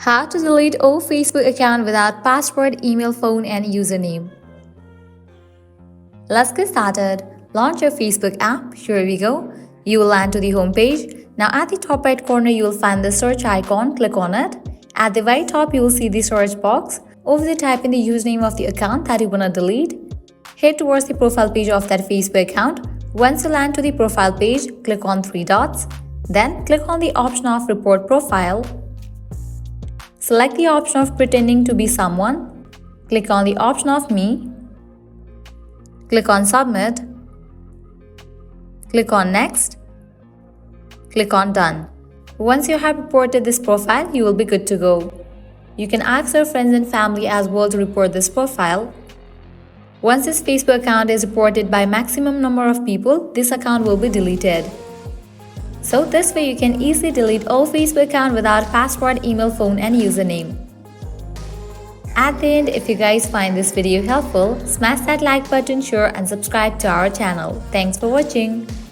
How to delete old Facebook account without password, email, phone, and username. Let's get started. Launch your Facebook app. Here we go. You will land to the home page. Now at the top right corner, you will find the search icon. Click on it. At the very top, you will see the search box. Over there, type in the username of the account that you want to delete. Head towards the profile page of that Facebook account. Once you land to the profile page, click on three dots. Then click on the option of report profile. Select the option of pretending to be someone. Click on the option of me. Click on submit. Click on next. Click on done. Once you have reported this profile, you will be good to go. You can ask your friends and family as well to report this profile. Once this Facebook account is reported by maximum number of people, this account will be deleted. So this way you can easily delete all Facebook account without password, email, phone and username. At the end, if you guys find this video helpful, smash that like button, share and subscribe to our channel. Thanks for watching.